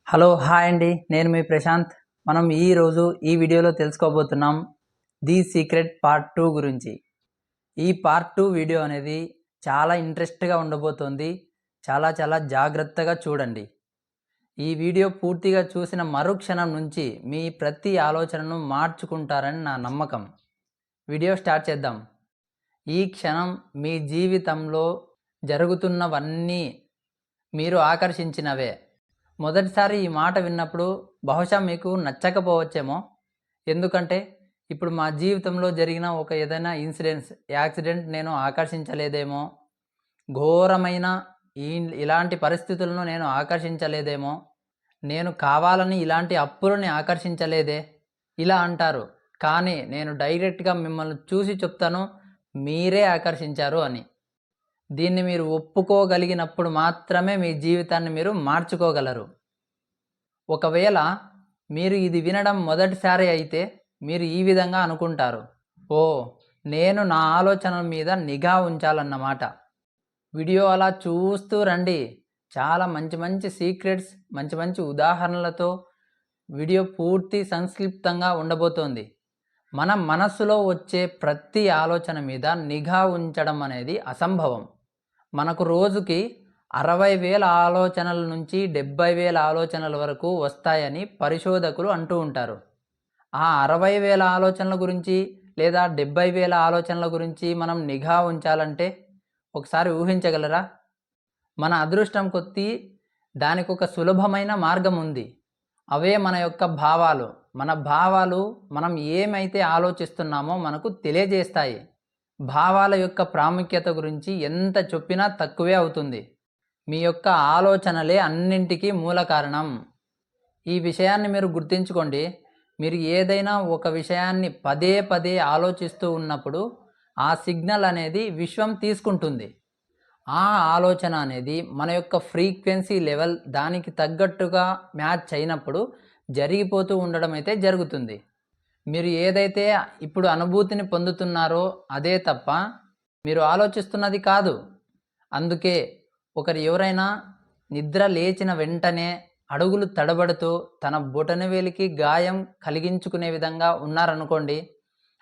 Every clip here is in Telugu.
హలో హాయ్ అండి, నేను మీ ప్రశాంత్. మనం ఈరోజు ఈ వీడియోలో తెలుసుకోబోతున్నాం ది సీక్రెట్ పార్ట్ 2 గురించి. ఈ పార్ట్ 2 వీడియో అనేది చాలా ఇంట్రెస్ట్గా ఉండబోతోంది. చాలా జాగ్రత్తగా చూడండి. ఈ వీడియో పూర్తిగా చూసిన మరుక్షణం నుంచి మీ ప్రతి ఆలోచనను మార్చుకుంటారని నా నమ్మకం. వీడియో స్టార్ట్ చేద్దాం. ఈ క్షణం మీ జీవితంలో జరుగుతున్నవన్నీ మీరు ఆకర్షించినవే. మొదటిసారి ఈ మాట విన్నప్పుడు బహుశా మీకు నచ్చకపోవచ్చేమో. ఎందుకంటే ఇప్పుడు మా జీవితంలో జరిగిన ఒక ఏదైనా యాక్సిడెంట్ నేను ఆకర్షించలేదేమో, ఘోరమైన ఇలాంటి పరిస్థితులను నేను ఆకర్షించలేదేమో, నేను కావాలని ఇలాంటి అప్పులని ఆకర్షించలేదే ఇలా అంటారు. కానీ నేను డైరెక్ట్గా మిమ్మల్ని చూసి చెప్తాను, మీరే ఆకర్షించారు అని. దీన్ని మీరు ఒప్పుకోగలిగినప్పుడు మాత్రమే మీ జీవితాన్ని మీరు మార్చుకోగలరు. ఒకవేళ మీరు ఇది వినడం మొదటిసారి అయితే మీరు ఈ విధంగా అనుకుంటారు, ఓ నేను నా ఆలోచనల మీద నిఘా ఉంచాలన్నమాట. వీడియో అలా చూస్తూ రండి. చాలా మంచి సీక్రెట్స్, మంచి ఉదాహరణలతో వీడియో పూర్తి సంక్షిప్తంగా ఉండబోతోంది. మన మనస్సులో వచ్చే ప్రతి ఆలోచన మీద నిఘా ఉంచడం అనేది అసంభవం. మనకు రోజుకి 60,000 ఆలోచనల నుంచి 70,000 ఆలోచనల వరకు వస్తాయని పరిశోధకులు అంటూ ఉంటారు. ఆ 60,000 ఆలోచనల గురించి లేదా 70,000 ఆలోచనల గురించి మనం నిఘా ఉంచాలంటే ఒకసారి ఊహించగలరా? మన అదృష్టం కొద్దీ దానికి ఒక సులభమైన మార్గం ఉంది. అవే మన యొక్క భావాలు. మన భావాలు మనం ఏమైతే ఆలోచిస్తున్నామో మనకు తెలియజేస్తాయి. భావాల యొక్క ప్రాముఖ్యత గురించి ఎంత చెప్పినా తక్కువే అవుతుంది. మీ యొక్క ఆలోచనలే అన్నింటికీ మూల కారణం. ఈ విషయాన్ని మీరు గుర్తుంచుకోండి. మీరు ఏదైనా ఒక విషయాన్ని పదే ఆలోచిస్తూ ఉన్నప్పుడు ఆ సిగ్నల్ అనేది విశ్వం తీసుకుంటుంది. ఆ ఆలోచన అనేది మన యొక్క ఫ్రీక్వెన్సీ లెవెల్ దానికి తగ్గట్టుగా మ్యాచ్ అయినప్పుడు జరిగిపోతూ ఉండడం అయితే జరుగుతుంది. మీరు ఏదైతే ఇప్పుడు అనుభూతిని పొందుతున్నారో అదే తప్ప మీరు ఆలోచిస్తున్నది కాదు. అందుకే ఎవరైనా నిద్ర లేచిన వెంటనే అడుగులు తడబడుతూ తన బొటనవేలికి గాయం కలిగించుకునే విధంగా ఉన్నారనుకోండి,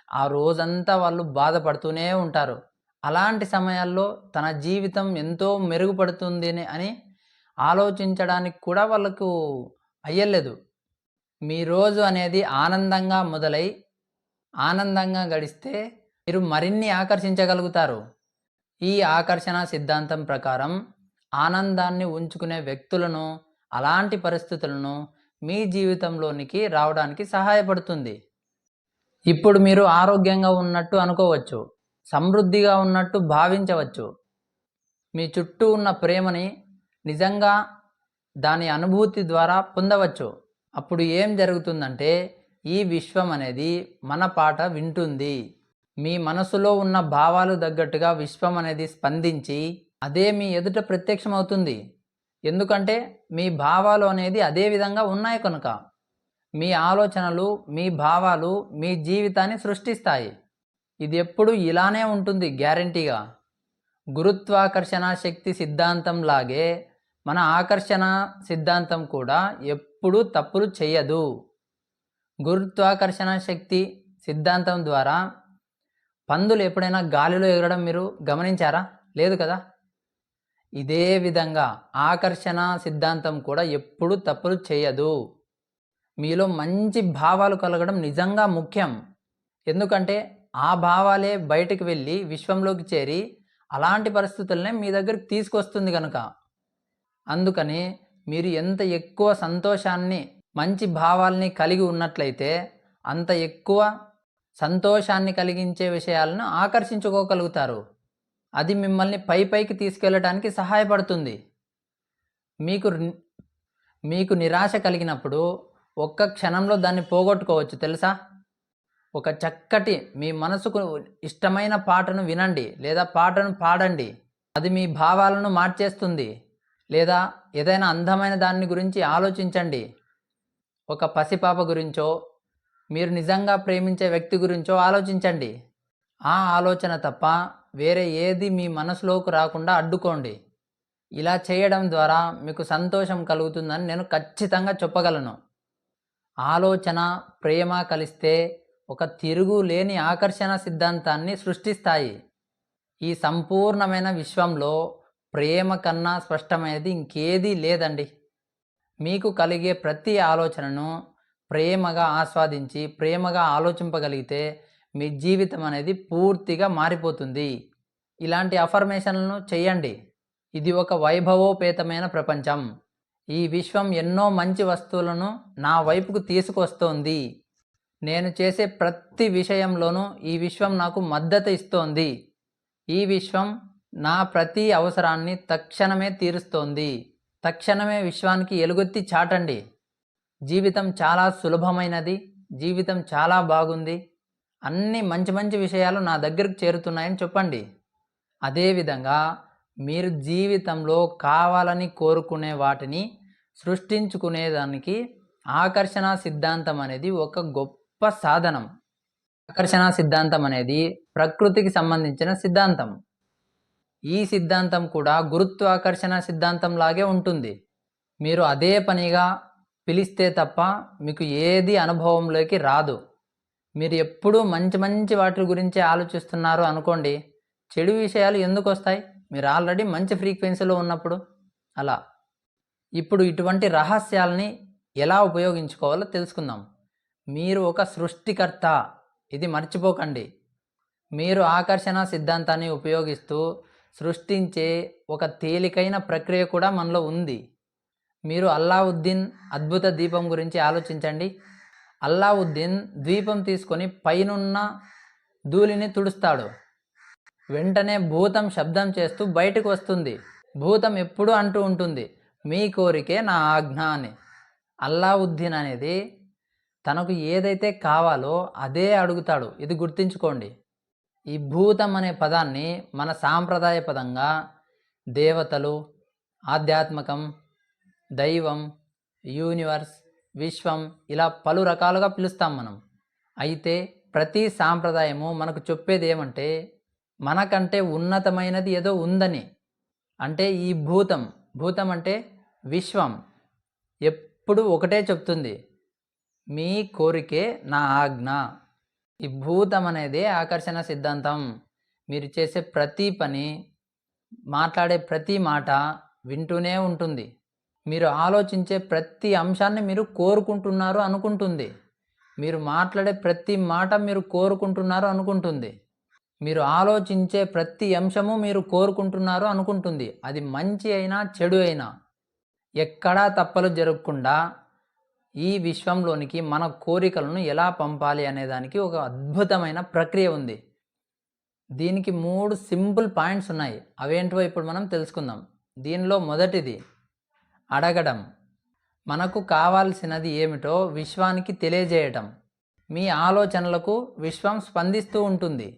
ఆ రోజంతా వాళ్ళు బాధపడుతూనే ఉంటారు. అలాంటి సమయాల్లో తన జీవితం ఎంతో మెరుగుపడుతుంది అని ఆలోచించడానికి కూడా వాళ్ళకు అయ్యలేదు. మీ రోజు అనేది ఆనందంగా మొదలై ఆనందంగా గడిస్తే మీరు మరిన్ని ఆకర్షించగలుగుతారు. ఈ ఆకర్షణ సిద్ధాంతం ప్రకారం ఆనందాన్ని ఉంచుకునే వ్యక్తులను, అలాంటి పరిస్థితులను మీ జీవితంలోనికి రావడానికి సహాయపడుతుంది. ఇప్పుడు మీరు ఆరోగ్యంగా ఉన్నట్టు అనుకోవచ్చు, సమృద్ధిగా ఉన్నట్టు భావించవచ్చు. మీ చుట్టూ ఉన్న ప్రేమని నిజంగా దాని అనుభూతి ద్వారా పొందవచ్చు. అప్పుడు ఏం జరుగుతుందంటే ఈ విశ్వం అనేది మన పాట వింటుంది. మీ మనసులో ఉన్న భావాలు తగ్గట్టుగా విశ్వం అనేది స్పందించి అదే మీ ఎదుట ప్రత్యక్షమవుతుంది. ఎందుకంటే మీ భావాలు అనేది అదే విధంగా ఉన్నాయి కనుక. మీ ఆలోచనలు, మీ భావాలు మీ జీవితాన్ని సృష్టిస్తాయి. ఇది ఎప్పుడు ఇలానే ఉంటుంది గ్యారంటీగా. గురుత్వాకర్షణ శక్తి సిద్ధాంతం లాగే మన ఆకర్షణ సిద్ధాంతం కూడా ఎప్పుడూ తప్పులు చేయదు. గురుత్వాకర్షణ శక్తి సిద్ధాంతం ద్వారా పందులు ఎప్పుడైనా గాలిలో ఎగరడం మీరు గమనించారా? లేదు కదా. ఇదే విధంగా ఆకర్షణ సిద్ధాంతం కూడా ఎప్పుడూ తప్పులు చేయదు. మీలో మంచి భావాలు కలగడం నిజంగా ముఖ్యం. ఎందుకంటే ఆ భావాలే బయటికి వెళ్ళి విశ్వంలోకి చేరి అలాంటి పరిస్థితులనే మీ దగ్గరికి తీసుకొస్తుంది కనుక. అందుకని మీరు ఎంత ఎక్కువ సంతోషాన్ని, మంచి భావాల్ని కలిగి ఉన్నట్లయితే అంత ఎక్కువ సంతోషాన్ని కలిగించే విషయాలను ఆకర్షించుకోగలుగుతారు. అది మిమ్మల్ని పైకి తీసుకెళ్ళడానికి సహాయపడుతుంది. మీకు నిరాశ కలిగినప్పుడు ఒక్క క్షణంలో దాన్ని పోగొట్టుకోవచ్చు తెలుసా? ఒక చక్కటి మీ మనసుకు ఇష్టమైన పాటను వినండి లేదా పాటను పాడండి. అది మీ భావాలను మార్చేస్తుంది. లేదా ఏదైనా అందమైన దాని గురించి ఆలోచించండి. ఒక పసిపాప గురించో, మీరు నిజంగా ప్రేమించే వ్యక్తి గురించో ఆలోచించండి. ఆ ఆలోచన తప్ప వేరే ఏది మీ మనసులోకి రాకుండా అడ్డుకోండి. ఇలా చేయడం ద్వారా మీకు సంతోషం కలుగుతుందని నేను ఖచ్చితంగా చెప్పగలను. ఆలోచన, ప్రేమ కలిస్తే ఒక తిరుగులేని ఆకర్షణ సిద్ధాంతాన్ని సృష్టిస్తాయి. ఈ సంపూర్ణమైన విశ్వంలో ప్రేమ కన్నా స్పష్టమైనది ఇంకేదీ లేదండి. మీకు కలిగే ప్రతి ఆలోచనను ప్రేమగా ఆస్వాదించి, ప్రేమగా ఆలోచింపగలిగితే మీ జీవితం అనేది పూర్తిగా మారిపోతుంది. ఇలాంటి అఫర్మేషన్లను చెయ్యండి. ఇది ఒక వైభవోపేతమైన ప్రపంచం. ఈ విశ్వం ఎన్నో మంచి వస్తువులను నా వైపుకు తీసుకొస్తోంది. నేను చేసే ప్రతి విషయంలోనూ ఈ విశ్వం నాకు మద్దతు ఇస్తోంది. ఈ విశ్వం నా ప్రతి అవసరాన్ని తక్షణమే తీరుస్తోంది. తక్షణమే విశ్వానికి ఎలుగెత్తి చాటండి. జీవితం చాలా సులభమైనది. జీవితం చాలా బాగుంది. అన్ని మంచి మంచి విషయాలు నా దగ్గరకు చేరుతున్నాయని చెప్పండి. అదేవిధంగా మీరు జీవితంలో కావాలని కోరుకునే వాటిని సృష్టించుకునేదానికి ఆకర్షణ సిద్ధాంతం అనేది ఒక గొప్ప సాధనం. ఆకర్షణ సిద్ధాంతం అనేది ప్రకృతికి సంబంధించిన సిద్ధాంతం. ఈ సిద్ధాంతం కూడా గురుత్వాకర్షణ సిద్ధాంతం లాగే ఉంటుంది. మీరు అదే పనిగా పిలిస్తే తప్ప మీకు ఏది అనుభవంలోకి రాదు. మీరు ఎప్పుడూ మంచి మంచి వాటి గురించి ఆలోచిస్తున్నారు అనుకోండి, చెడు విషయాలు ఎందుకు వస్తాయి? మీరు ఆల్రెడీ మంచి ఫ్రీక్వెన్సీలో ఉన్నప్పుడు. అలా ఇప్పుడు ఇటువంటి రహస్యాలని ఎలా ఉపయోగించుకోవాలో తెలుసుకుందాం. మీరు ఒక సృష్టికర్త, ఇది మర్చిపోకండి. మీరు ఆకర్షణ సిద్ధాంతాన్ని ఉపయోగిస్తూ సృష్టించే ఒక తేలికైన ప్రక్రియ కూడా మనలో ఉంది. మీరు అల్లావుద్దీన్ అద్భుత దీపం గురించి ఆలోచించండి. అల్లావుద్దీన్ ద్వీపం తీసుకొని పైనున్న ధూళిని తుడుస్తాడు. వెంటనే భూతం శబ్దం చేస్తూ బయటకు వస్తుంది. భూతం ఎప్పుడూ అంటూ ఉంటుంది, మీ కోరికే నా ఆజ్ఞ అని. అల్లావుద్దీన్ అనేది తనకు ఏదైతే కావాలో అదే అడుగుతాడు. ఇది గుర్తుంచుకోండి. ఈ భూతం అనే పదాన్ని మన సాంప్రదాయ పదంగా దేవతలు, ఆధ్యాత్మకం, దైవం, యూనివర్స్, విశ్వం ఇలా పలు రకాలుగా పిలుస్తాం మనం. అయితే ప్రతి సాంప్రదాయము మనకు చెప్పేది ఏమంటే మనకంటే ఉన్నతమైనది ఏదో ఉందని. అంటే ఈ భూతం అంటే విశ్వం ఎప్పుడు ఒకటే చెప్తుంది, మీ కోరికే నా ఆజ్ఞ. ఈ భూతం అనేది ఆకర్షణ సిద్ధాంతం. మీరు చేసే ప్రతి పని, మాట్లాడే ప్రతి మాట వింటూనే ఉంటుంది. మీరు ఆలోచించే ప్రతి అంశాన్ని మీరు కోరుకుంటున్నారు అనుకుంటుంది. మీరు మాట్లాడే ప్రతి మాట మీరు కోరుకుంటున్నారు అనుకుంటుంది. మీరు ఆలోచించే ప్రతి అంశము మీరు కోరుకుంటున్నారు అనుకుంటుంది. అది మంచి అయినా చెడు అయినా ఎక్కడా తప్పలు జరగకుండా ఈ విశ్వంలోనికి మన కోరికలను ఎలా పంపాలి అనేదానికి ఒక అద్భుతమైన ప్రక్రియ ఉంది. దీనికి 3 సింపుల్ పాయింట్స్ ఉన్నాయి. అవేంటో ఇప్పుడు మనం తెలుసుకుందాం. దీనిలో మొదటిది అడగడం. మనకు కావాల్సినది ఏమిటో విశ్వానికి తెలియజేయటం. మీ ఆలోచనలకు విశ్వం స్పందిస్తూ ఉంటుంది.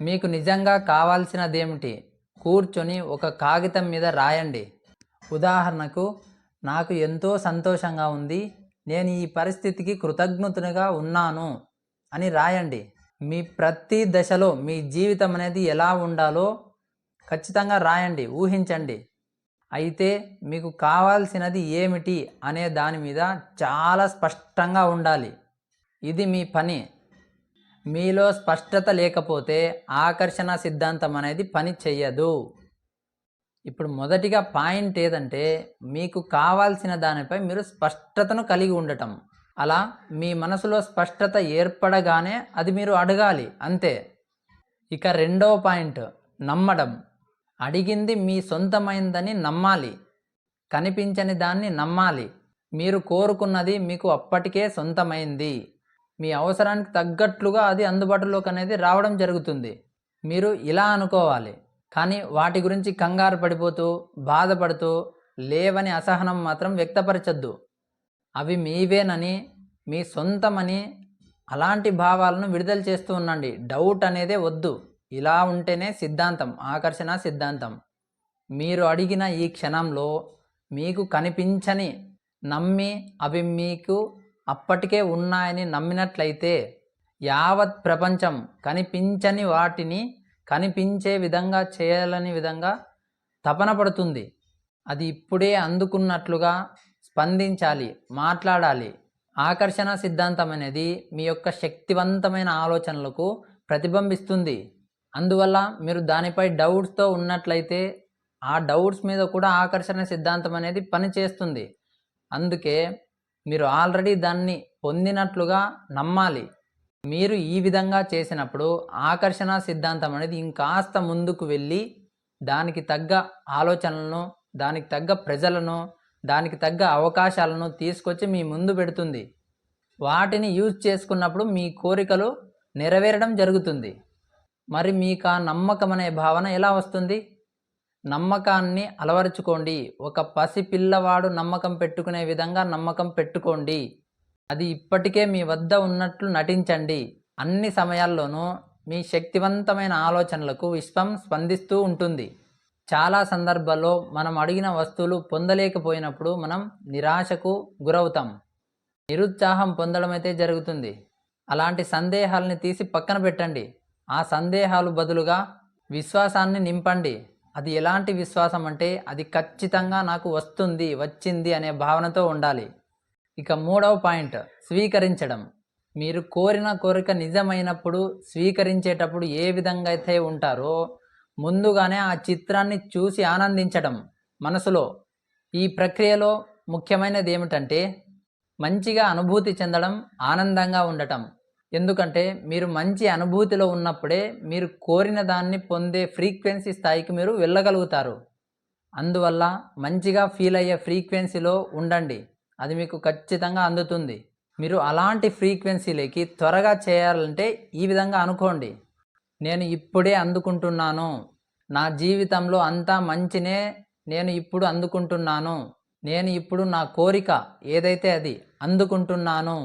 మీకు నిజంగా కావాల్సినదేమిటి కూర్చొని ఒక కాగితం మీద రాయండి. ఉదాహరణకు, నాకు ఎంతో సంతోషంగా ఉంది, నేను ఈ పరిస్థితికి కృతజ్ఞతగా ఉన్నాను అని రాయండి. మీ ప్రతి దశలో మీ జీవితం అనేది ఎలా ఉండాలో ఖచ్చితంగా రాయండి, ఊహించండి. అయితే మీకు కావాల్సినది ఏమిటి అనే దాని మీద చాలా స్పష్టంగా ఉండాలి. ఇది మీ పని. మీలో స్పష్టత లేకపోతే ఆకర్షణ సిద్ధాంతం అనేది పని చెయ్యదు. ఇప్పుడు మొదటిగా పాయింట్ ఏదంటే మీకు కావాల్సిన దానిపై మీరు స్పష్టతను కలిగి ఉండటం. అలా మీ మనసులో స్పష్టత ఏర్పడగానే అది మీరు అడగాలి, అంతే. ఇక రెండవ పాయింట్ నమ్మడం. అడిగింది మీ సొంతమైందని నమ్మాలి. కనిపించని దాన్ని నమ్మాలి. మీరు కోరుకున్నది మీకు అప్పటికే సొంతమైంది. మీ అవసరానికి తగ్గట్లుగా అది అందుబాటులోకి అనేది రావడం జరుగుతుంది. మీరు ఇలా అనుకోవాలి. కానీ వాటి గురించి కంగారు పడిపోతూ, బాధపడుతూ, లేవని అసహనం మాత్రం వ్యక్తపరచొద్దు. అవి మీవేనని, మీ సొంతమని అలాంటి భావాలను విడుదల చేస్తూ ఉండండి. డౌట్ అనేదే వద్దు. ఇలా ఉంటేనే సిద్ధాంతం, ఆకర్షణ సిద్ధాంతం. మీరు అడిగిన ఈ క్షణంలో మీకు కనిపించని నమ్మి అవి మీకు అప్పటికే ఉన్నాయని నమ్మినట్లయితే యావత్ ప్రపంచం కనిపించని వాటిని కనిపించే విధంగా చేయాలని విధంగా తపన పడుతుంది. అది ఇప్పుడే అందుకున్నట్లుగా స్పందించాలి, మాట్లాడాలి. ఆకర్షణ సిద్ధాంతం అనేది మీ యొక్క శక్తివంతమైన ఆలోచనలకు ప్రతిబింబిస్తుంది. అందువల్ల మీరు దానిపై డౌట్స్తో ఉన్నట్లయితే ఆ డౌట్స్ మీద కూడా ఆకర్షణ సిద్ధాంతం అనేది పనిచేస్తుంది. అందుకే మీరు ఆల్రెడీ దాన్ని పొందినట్లుగా నమ్మాలి. మీరు ఈ విధంగా చేసినప్పుడు ఆకర్షణ సిద్ధాంతం అనేది ఇంకాస్త ముందుకు వెళ్ళి దానికి తగ్గ ఆలోచనలను, దానికి తగ్గ ప్రజలను, దానికి తగ్గ అవకాశాలను తీసుకొచ్చి మీ ముందు పెడుతుంది. వాటిని యూజ్ చేసుకున్నప్పుడు మీ కోరికలు నెరవేరడం జరుగుతుంది. మరి మీకు ఆ నమ్మకం అనే భావన ఎలా వస్తుంది? నమ్మకాన్ని అలవరుచుకోండి. ఒక పసిపిల్లవాడు నమ్మకం పెట్టుకునే విధంగా నమ్మకం పెట్టుకోండి. అది ఇప్పటికే మీ వద్ద ఉన్నట్లు నటించండి. అన్ని సమయాల్లోనూ మీ శక్తివంతమైన ఆలోచనలకు విశ్వం స్పందిస్తూ ఉంటుంది. చాలా సందర్భాల్లో మనం అడిగిన వస్తువులు పొందలేకపోయినప్పుడు మనం నిరాశకు గురవుతాం. నిరుత్సాహం పొందడం అయితే జరుగుతుంది. అలాంటి సందేహాలని తీసి పక్కన పెట్టండి. ఆ సందేహాలు బదులుగా విశ్వాసాన్ని నింపండి. అది ఎలాంటి విశ్వాసం అంటే అది ఖచ్చితంగా నాకు వస్తుంది, వచ్చింది అనే భావనతో ఉండాలి. ఇక మూడవ పాయింట్, స్వీకరించడం. మీరు కోరిన కోరిక నిజమైనప్పుడు స్వీకరించేటప్పుడు ఏ విధంగా అయితే ఉంటారో ముందుగానే ఆ చిత్రాన్ని చూసి ఆనందించడం మనసులో. ఈ ప్రక్రియలో ముఖ్యమైనది ఏమిటంటే మంచిగా అనుభూతి చెందడం, ఆనందంగా ఉండటం. ఎందుకంటే మీరు మంచి అనుభూతిలో ఉన్నప్పుడే మీరు కోరిన దాన్ని పొందే ఫ్రీక్వెన్సీ స్థాయికి మీరు వెళ్ళగలుగుతారు. అందువల్ల మంచిగా ఫీల్ అయ్యే ఫ్రీక్వెన్సీలో ఉండండి. అది మీకు ఖచ్చితంగా అందుతుంది. మీరు అలాంటి ఫ్రీక్వెన్సీలకి త్వరగా చేయాలంటే ఈ విధంగా అనుకోండి. నేను ఇప్పుడే అందుకుంటున్నాను, నా జీవితంలో అంతా మంచినే నేను ఇప్పుడు అందుకుంటున్నాను, నేను ఇప్పుడు నా కోరిక ఏదైతే అది అందుకుంటున్నాను.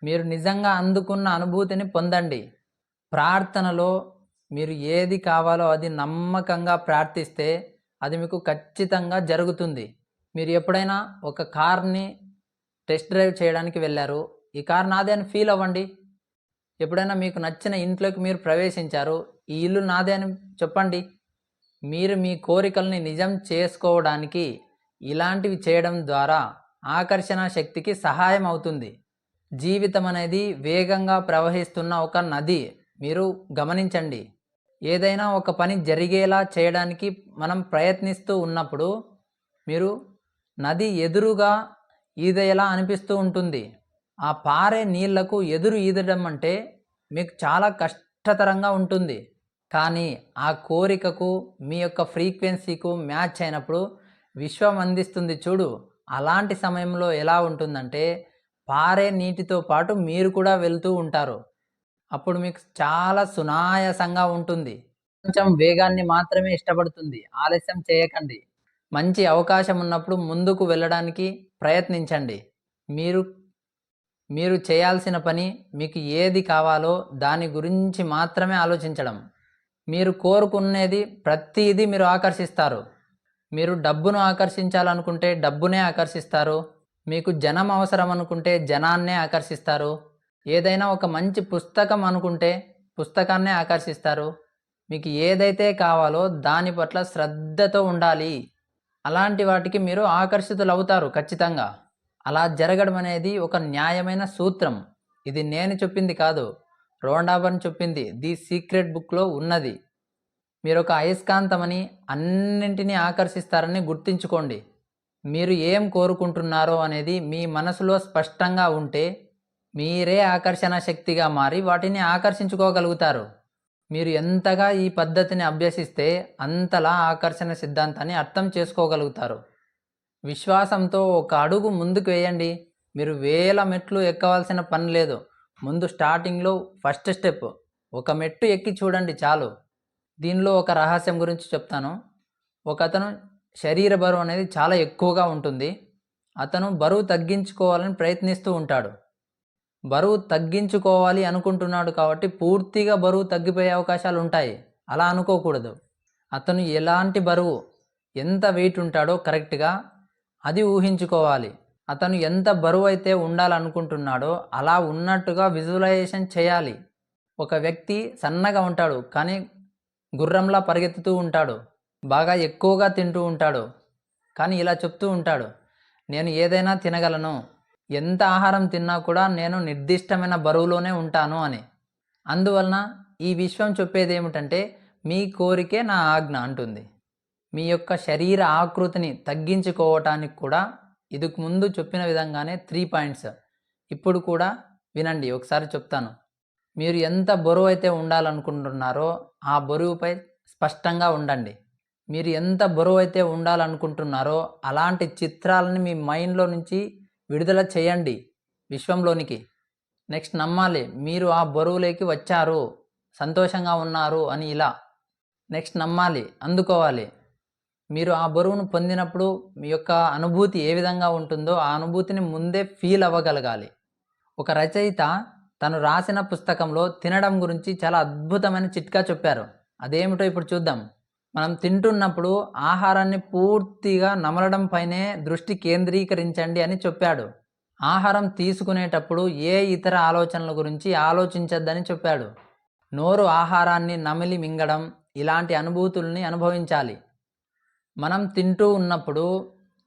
మీరు నిజంగా అందుకున్న అనుభూతిని పొందండి. ప్రార్థనలో మీరు ఏది కావాలో అది నమ్మకంగా ప్రార్థిస్తే అది మీకు ఖచ్చితంగా జరుగుతుంది. మీరు ఎప్పుడైనా ఒక కార్ని టెస్ట్ డ్రైవ్ చేయడానికి వెళ్ళారు, ఈ కార్ నాదే అని ఫీల్ అవ్వండి. ఎప్పుడైనా మీకు నచ్చిన ఇంట్లోకి మీరు ప్రవేశించారు, ఈ ఇల్లు నాదే అని చెప్పండి. మీరు మీ కోరికల్ని నిజం చేసుకోవడానికి ఇలాంటివి చేయడం ద్వారా ఆకర్షణ శక్తికి సహాయం అవుతుంది. జీవితం అనేది వేగంగా ప్రవహిస్తున్న ఒక నది. మీరు గమనించండి. ఏదైనా ఒక పని జరిగేలా చేయడానికి మనం ప్రయత్నిస్తూ ఉన్నప్పుడు మీరు నది ఎదురుగా ఈదేలా అనిపిస్తూ ఉంటుంది. ఆ పారే నీళ్లకు ఎదురు ఈదడం అంటే మీకు చాలా కష్టతరంగా ఉంటుంది. కానీ ఆ కోరికకు మీ యొక్క ఫ్రీక్వెన్సీకు మ్యాచ్ అయినప్పుడు విశ్వం అందిస్తుంది చూడు. అలాంటి సమయంలో ఎలా ఉంటుందంటే పారే నీటితో పాటు మీరు కూడా వెళ్తూ ఉంటారు. అప్పుడు మీకు చాలా సునాయాసంగా ఉంటుంది. కొంచెం వేగాన్ని మాత్రమే ఇష్టపడుతుంది. ఆలస్యం చేయకండి. మంచి అవకాశం ఉన్నప్పుడు ముందుకు వెళ్ళడానికి ప్రయత్నించండి. మీరు మీరు చేయాల్సిన పని మీకు ఏది కావాలో దాని గురించి మాత్రమే ఆలోచించడం. మీరు కోరుకునేది ప్రతిదీ మీరు ఆకర్షిస్తారు. మీరు డబ్బును ఆకర్షించాలనుకుంటే డబ్బునే ఆకర్షిస్తారు. మీకు జనం అవసరం అనుకుంటే జనాన్నే ఆకర్షిస్తారు. ఏదైనా ఒక మంచి పుస్తకం అనుకుంటే పుస్తకాన్నే ఆకర్షిస్తారు. మీకు ఏదైతే కావాలో దాని పట్ల శ్రద్ధతో ఉండాలి. అలాంటి వాటికి మీరు ఆకర్షితులవుతారు ఖచ్చితంగా. అలా జరగడం అనేది ఒక న్యాయమైన సూత్రం. ఇది నేను చెప్పింది కాదు, రోండాబర్న్ చెప్పింది. ది సీక్రెట్ బుక్లో ఉన్నది. మీరు ఒక అయస్కాంతమని అన్నింటినీ ఆకర్షిస్తారని గుర్తుంచుకోండి. మీరు ఏం కోరుకుంటున్నారో అనేది మీ మనసులో స్పష్టంగా ఉంటే మీరే ఆకర్షణ శక్తిగా మారి వాటిని ఆకర్షించుకోగలుగుతారు. మీరు ఎంతగా ఈ పద్ధతిని అభ్యసిస్తే అంతలా ఆకర్షణ సిద్ధాంతాన్ని అర్థం చేసుకోగలుగుతారు. విశ్వాసంతో ఒక అడుగు ముందుకు వేయండి. మీరు వేల మెట్లు ఎక్కవలసిన పని లేదు. ముందు స్టార్టింగ్లో ఫస్ట్ స్టెప్ ఒక మెట్టు ఎక్కి చూడండి చాలు. దీనిలో ఒక రహస్యం గురించి చెప్తాను. ఒకతను శరీర బరువు అనేది చాలా ఎక్కువగా ఉంటుంది. అతను బరువు తగ్గించుకోవాలని ప్రయత్నిస్తూ ఉంటాడు. బరువు తగ్గించుకోవాలి అనుకుంటున్నాడు కాబట్టి పూర్తిగా బరువు తగ్గిపోయే అవకాశాలు ఉంటాయి. అలా అనుకోకూడదు. అతను ఎలాంటి బరువు, ఎంత వెయిట్ ఉంటాడో కరెక్ట్గా అది ఊహించుకోవాలి. అతను ఎంత బరువు అయితే ఉండాలనుకుంటున్నాడో అలా ఉన్నట్టుగా విజువలైజేషన్ చేయాలి. ఒక వ్యక్తి సన్నగా ఉంటాడు కానీ గుర్రంలా పరిగెత్తుతూ ఉంటాడు, బాగా ఎక్కువగా తింటూ ఉంటాడు, కానీ ఇలా చెప్తూ ఉంటాడు, నేను ఏదైనా తినగలను, ఎంత ఆహారం తిన్నా కూడా నేను నిర్దిష్టమైన బరువులోనే ఉంటాను అని. అందువలన ఈ విశ్వం చెప్పేది ఏమిటంటే మీ కోరికే నా ఆజ్ఞ అంటుంది. మీ యొక్క శరీర ఆకృతిని తగ్గించుకోవటానికి కూడా ఇదికు ముందు చెప్పిన విధంగానే 3 పాయింట్స్ ఇప్పుడు కూడా వినండి, ఒకసారి చెప్తాను. మీరు ఎంత బరువు అయితే ఉండాలనుకుంటున్నారో ఆ బరువుపై స్పష్టంగా ఉండండి. మీరు ఎంత బరువు అయితే ఉండాలనుకుంటున్నారో అలాంటి చిత్రాలని మీ మైండ్లో నుంచి విడుదల చేయండి విశ్వంలోనికి. నెక్స్ట్ నమ్మాలి మీరు ఆ బరువులోకి వచ్చారు, సంతోషంగా ఉన్నారు అని. ఇలా నెక్స్ట్ నమ్మాలి, అందుకోవాలి. మీరు ఆ బరువును పొందినప్పుడు మీ యొక్క అనుభూతి ఏ విధంగా ఉంటుందో ఆ అనుభూతిని ముందే ఫీల్ అవ్వగలగాలి. ఒక రచయిత తను రాసిన పుస్తకంలో తినడం గురించి చాలా అద్భుతమైన చిట్కా చెప్పారు. అదేమిటో ఇప్పుడు చూద్దాం. మనం తింటున్నప్పుడు ఆహారాన్ని పూర్తిగా నమలడం పైనే దృష్టి కేంద్రీకరించండి అని చెప్పాడు. ఆహారం తీసుకునేటప్పుడు ఏ ఇతర ఆలోచనల గురించి ఆలోచించద్దని చెప్పాడు. నోరు ఆహారాన్ని నమిలి మింగడం ఇలాంటి అనుభూతుల్ని అనుభవించాలి. మనం తింటూ ఉన్నప్పుడు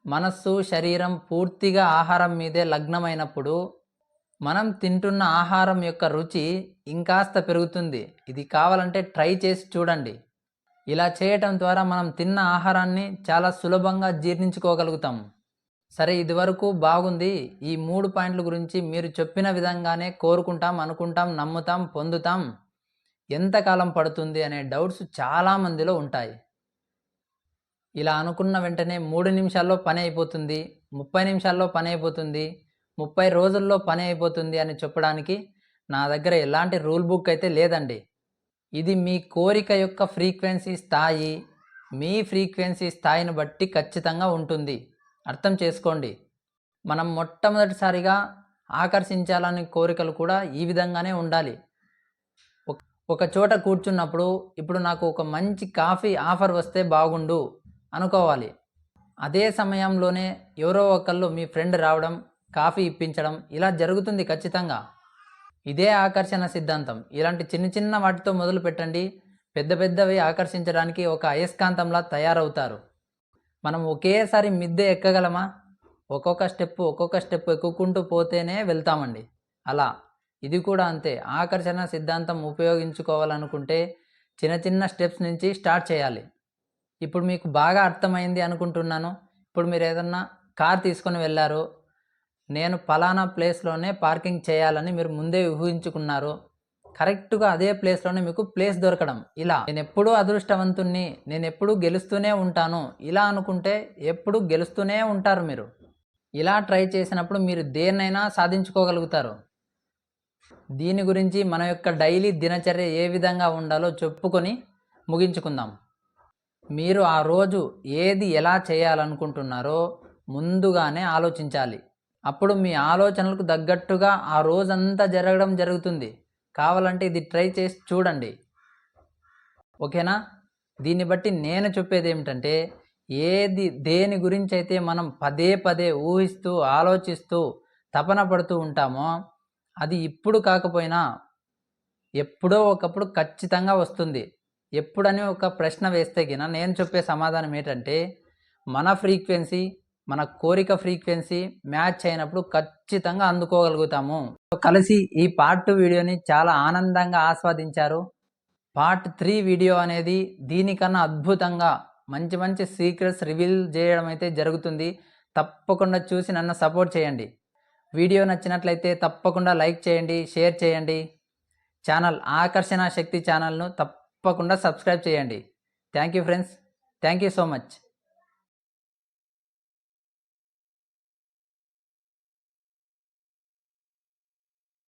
మనస్సు శరీరం పూర్తిగా ఆహారం మీదే లగ్నమైనప్పుడు మనం తింటున్న ఆహారం యొక్క రుచి ఇంకాస్త పెరుగుతుంది. ఇది కావాలంటే ట్రై చేసి చూడండి. ఇలా చేయటం ద్వారా మనం తిన్న ఆహారాన్ని చాలా సులభంగా జీర్ణించుకోగలుగుతాం. సరే, ఇదివరకు బాగుంది. ఈ 3 పాయింట్ల గురించి మీరు చెప్పిన విధంగానే కోరుకుంటాం, అనుకుంటాం, నమ్ముతాం, పొందుతాం. ఎంతకాలం పడుతుంది అనే డౌట్స్ చాలామందిలో ఉంటాయి. ఇలా అనుకున్న వెంటనే 3 నిమిషాల్లో పని అయిపోతుంది, 30 నిమిషాల్లో పని అయిపోతుంది, 30 రోజుల్లో పని అయిపోతుంది అని చెప్పడానికి నా దగ్గర ఎలాంటి రూల్ బుక్ అయితే లేదండి. ఇది మీ కోరిక యొక్క ఫ్రీక్వెన్సీ స్థాయి, మీ ఫ్రీక్వెన్సీ స్థాయిని బట్టి ఖచ్చితంగా ఉంటుంది. అర్థం చేసుకోండి. మనం మొట్టమొదటిసారిగా ఆకర్షించాలని కోరికలు కూడా ఈ విధంగానే ఉండాలి. ఒక చోట కూర్చున్నప్పుడు ఇప్పుడు నాకు ఒక మంచి కాఫీ ఆఫర్ వస్తే బాగుండు అనుకోవాలి. అదే సమయంలోనే ఎవరో ఒకళ్ళు మీ ఫ్రెండ్ రావడం, కాఫీ ఇప్పించడం ఇలా జరుగుతుంది ఖచ్చితంగా. ఇదే ఆకర్షణ సిద్ధాంతం. ఇలాంటి చిన్న చిన్న వాటితో మొదలు పెట్టండి. పెద్ద పెద్దవి ఆకర్షించడానికి ఒక అయస్కాంతంలా తయారవుతారు. మనం ఒకేసారి మిద్దె ఎక్కగలమా? ఒక్కొక్క స్టెప్ ఎక్కుకుంటూ పోతేనే వెళ్తామండి. అలా ఇది కూడా అంతే. ఆకర్షణ సిద్ధాంతం ఉపయోగించుకోవాలనుకుంటే చిన్న చిన్న స్టెప్స్ నుంచి స్టార్ట్ చేయాలి. ఇప్పుడు మీకు బాగా అర్థమైంది అనుకుంటున్నాను. ఇప్పుడు మీరు ఏదన్నా కార్ తీసుకొని వెళ్ళారు, నేను పలానా ప్లేస్లోనే పార్కింగ్ చేయాలని మీరు ముందే ఊహించుకున్నారు. కరెక్ట్గా అదే ప్లేస్లోనే మీకు ప్లేస్ దొరకడం. ఇలా నేను ఎప్పుడూ అదృష్టవంతుణ్ణి, నేను ఎప్పుడూ గెలుస్తూనే ఉంటాను ఇలా అనుకుంటే ఎప్పుడూ గెలుస్తూనే ఉంటారు మీరు. ఇలా ట్రై చేసినప్పుడు మీరు దేన్నైనా సాధించుకోగలుగుతారు. దీని గురించి మన యొక్క డైలీ దినచర్య ఏ విధంగా ఉండాలో చెప్పుకొని ముగించుకుందాం. మీరు ఆ రోజు ఏది ఎలా చేయాలనుకుంటున్నారో ముందుగానే ఆలోచించాలి. అప్పుడు మీ ఆలోచనలకు తగ్గట్టుగా ఆ రోజంతా జరగడం జరుగుతుంది. కావాలంటే ఇది ట్రై చేసి చూడండి, ఓకేనా? దీన్ని బట్టి నేను చెప్పేది ఏమిటంటే దేని గురించి అయితే మనం పదే పదే ఊహిస్తూ ఆలోచిస్తూ తపన పడుతూ ఉంటామో అది ఇప్పుడు కాకపోయినా ఎప్పుడో ఒకప్పుడు ఖచ్చితంగా వస్తుంది. ఎప్పుడని ఒక ప్రశ్న వేస్తే గిన నేను చెప్పే సమాధానం ఏంటంటే మన ఫ్రీక్వెన్సీ, మన కోరిక ఫ్రీక్వెన్సీ మ్యాచ్ అయినప్పుడు ఖచ్చితంగా అందుకోగలుగుతాము. కలిసి ఈ పార్ట్ 2 వీడియోని చాలా ఆనందంగా ఆస్వాదించారు. పార్ట్ 3 వీడియో అనేది దీనికన్నా అద్భుతంగా మంచి మంచి సీక్రెట్స్ రివీల్ చేయడం అయితే జరుగుతుంది. తప్పకుండా చూసి నన్ను సపోర్ట్ చేయండి. వీడియో నచ్చినట్లయితే తప్పకుండా లైక్ చేయండి, షేర్ చేయండి. ఛానల్ ఆకర్షణ శక్తి ఛానల్ను తప్పకుండా సబ్స్క్రైబ్ చేయండి. Thank you friends, thank you so much.